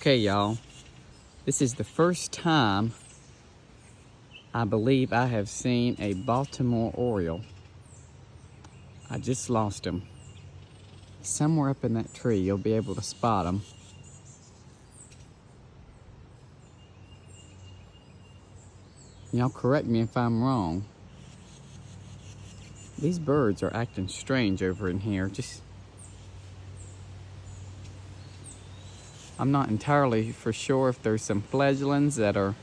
Okay, y'all, this is the first time I believe I have seen a Baltimore Oriole. I just lost him. Somewhere up in that tree, you'll be able to spot him. Y'all correct me if I'm wrong. These birds are acting strange over in here. I'm not entirely for sure if there's some fledglings that are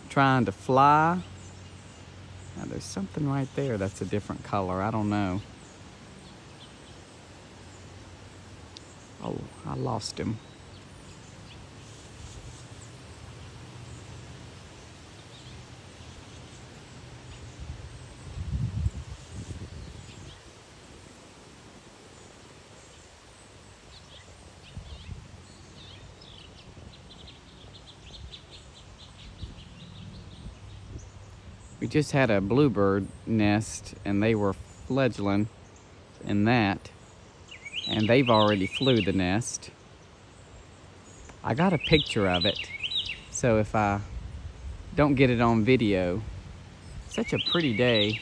trying to fly. Now there's something right there that's a different color. I don't know. Oh, I lost him. We just had a bluebird nest and they were fledgling in that, and they've already flew the nest. I got a picture of it, so if I don't get it on video, such a pretty day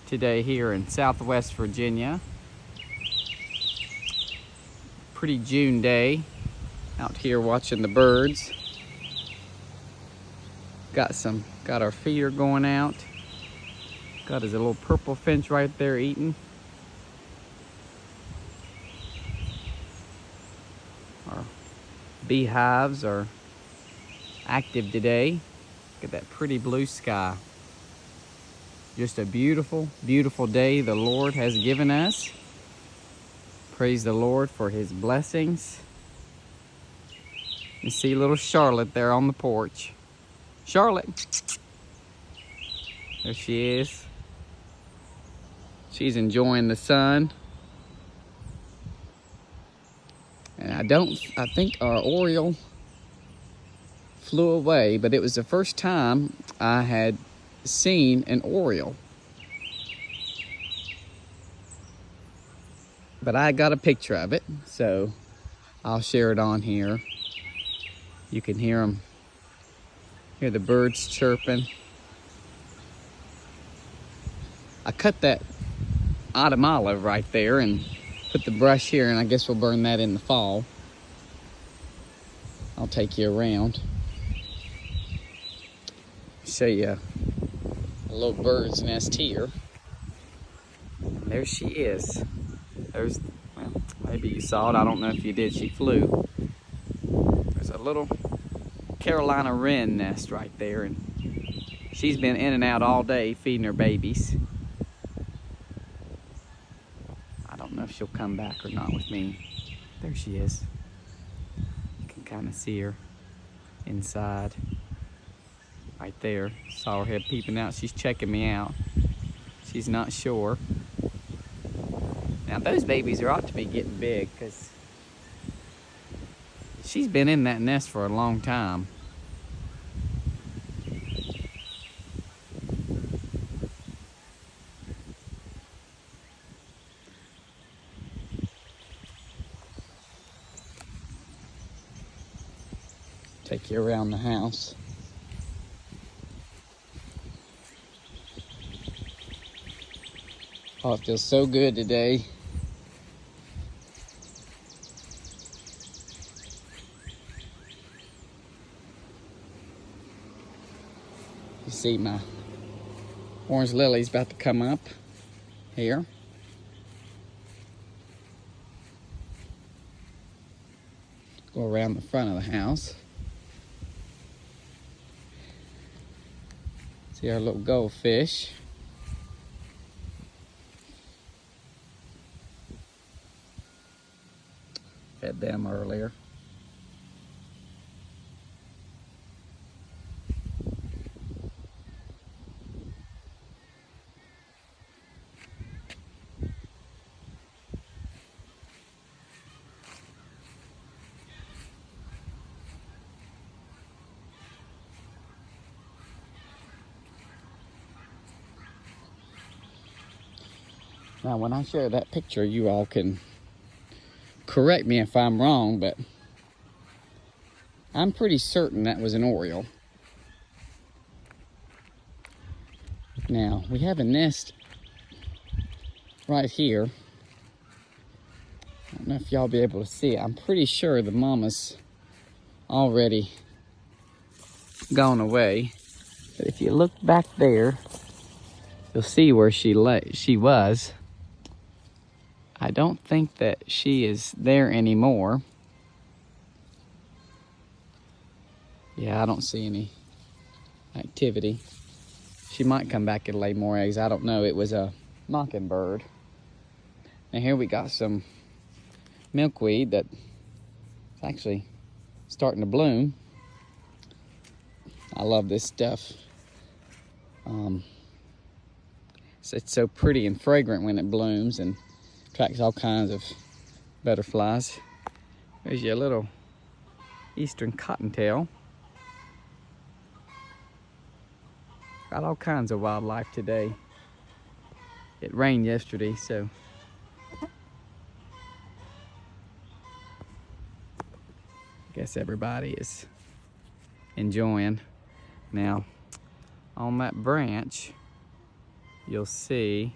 today here in Southwest Virginia. Pretty June day out here watching the birds. Got our feeder going out. Got his little purple finch right there eating. Our beehives are active today. Look at that pretty blue sky. Just a beautiful, beautiful day the Lord has given us. Praise the Lord for his blessings. You see little Charlotte there on the porch. Charlotte. There she is. She's enjoying the sun. And I think our Oriole flew away, but it was the first time I had seen an Oriole. But I got a picture of it, so I'll share it on here. You can hear the birds chirping. I cut that autumn olive right there and put the brush here, and I guess we'll burn that in the fall. I'll take you around. Show you a little bird's nest here. And there she is. Well, maybe you saw it. I don't know if you did. She flew. There's a little Carolina wren nest right there, and she's been in and out all day feeding her babies. I don't know if she'll come back or not with me. There she is. You can kind of see her inside. Right there. Saw her head peeping out. She's checking me out. She's not sure. Now those babies ought to be getting big, because she's been in that nest for a long time. Take you around the house. Oh, it feels so good today. You see my orange lily's about to come up here. Go around the front of the house. See our little goldfish. Fed them earlier. Now, when I share that picture, you all can correct me if I'm wrong, but I'm pretty certain that was an oriole. Now, we have a nest right here. I don't know if y'all be able to see it. I'm pretty sure the mama's already gone away. But if you look back there, you'll see where she was. I don't think that she is there anymore. Yeah, I don't see any activity. She might come back and lay more eggs. I don't know. It was a mockingbird. And here we got some milkweed that's actually starting to bloom. I love this stuff. It's so pretty and fragrant when it blooms and attracts all kinds of butterflies. There's your little eastern cottontail. Got all kinds of wildlife today. It rained yesterday, so I guess everybody is enjoying. Now, on that branch, you'll see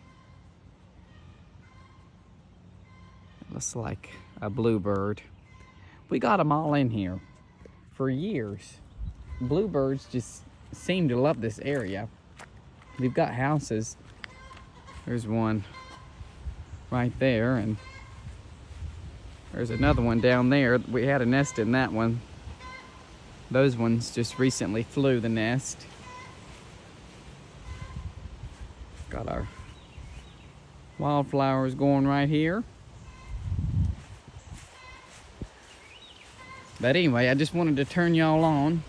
it looks like a bluebird. We got them all in here for years. Bluebirds just seem to love this area. We've got houses. There's one right there, and there's another one down there. We had a nest in that one. Those ones just recently flew the nest. Got our wildflowers going right here. But anyway, I just wanted to turn y'all on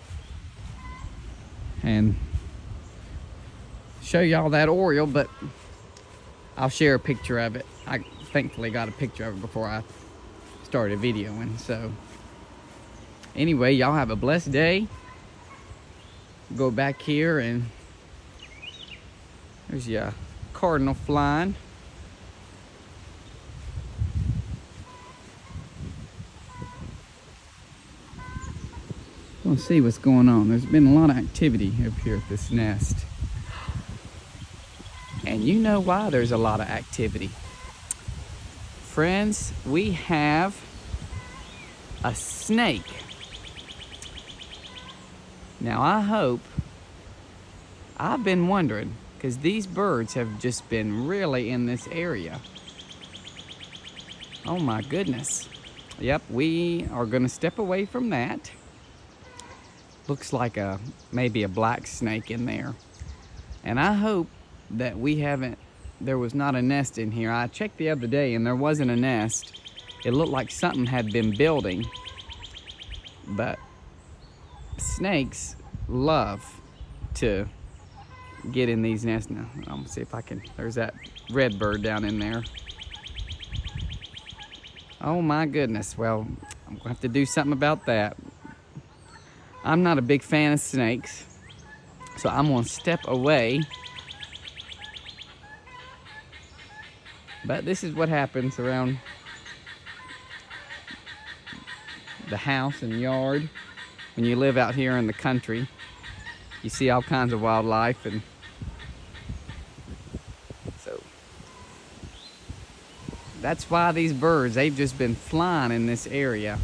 and show y'all that oriole, but I'll share a picture of it. I thankfully got a picture of it before I started videoing. So anyway, y'all have a blessed day. Go back here and there's your cardinal flying. We'll see what's going on. There's been a lot of activity up here at this nest. And you know why there's a lot of activity. Friends, we have a snake. Now I've been wondering, because these birds have just been really in this area. Oh my goodness. Yep, we are gonna step away from that. Looks like maybe a black snake in there. And I hope that there was not a nest in here. I checked the other day and there wasn't a nest. It looked like something had been building. But snakes love to get in these nests. Now, I'm gonna see if I can, there's that red bird down in there. Oh my goodness, well, I'm gonna have to do something about that. I'm not a big fan of snakes, so I'm gonna step away. But this is what happens around the house and yard when you live out here in the country. You see all kinds of wildlife, and so that's why these birds, they've just been flying in this area.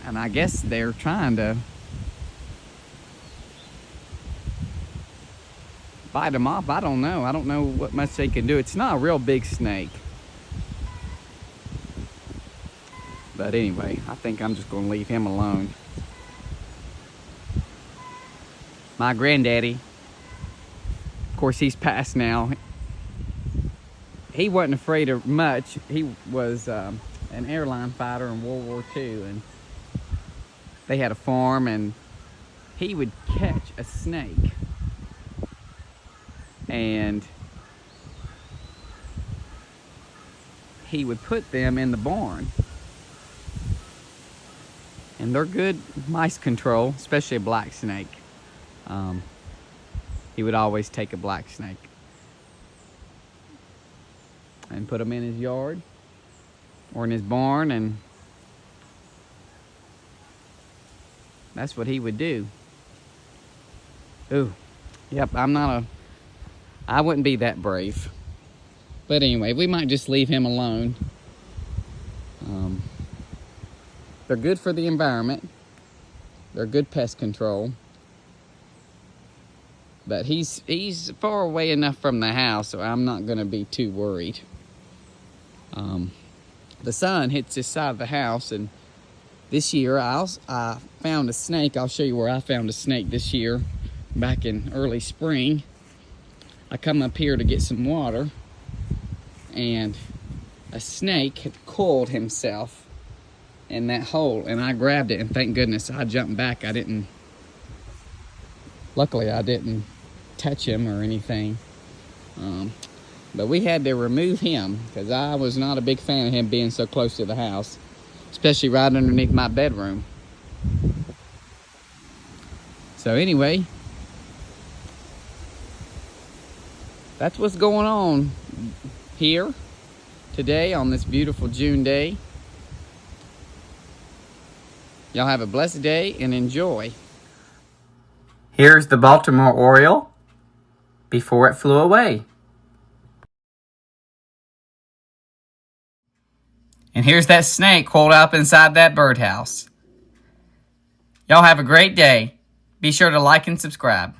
And I guess they're trying to fight them off. I don't know. I don't know what much they can do. It's not a real big snake. But anyway, I think I'm just going to leave him alone. My granddaddy, of course, he's passed now. He wasn't afraid of much. He was an airline fighter in World War II, and they had a farm, and he would catch a snake and he would put them in the barn. And they're good mice control, especially a black snake. He would always take a black snake and put them in his yard or in his barn, and That's what he would do. Ooh, yep, I wouldn't be that brave. But anyway, we might just leave him alone. They're good for the environment. They're good pest control. But he's far away enough from the house, so I'm not going to be too worried. The sun hits this side of the house, and this year I found a snake. I'll show you where I found a snake this year, back in early spring. I come up here to get some water, and a snake had coiled himself in that hole, and I grabbed it, and thank goodness I jumped back. Luckily I didn't touch him or anything. But we had to remove him because I was not a big fan of him being so close to the house, especially right underneath my bedroom. So anyway, that's what's going on here today on this beautiful June day. Y'all have a blessed day and enjoy. Here's the Baltimore Oriole before it flew away. And here's that snake coiled up inside that birdhouse. Y'all have a great day. Be sure to like and subscribe.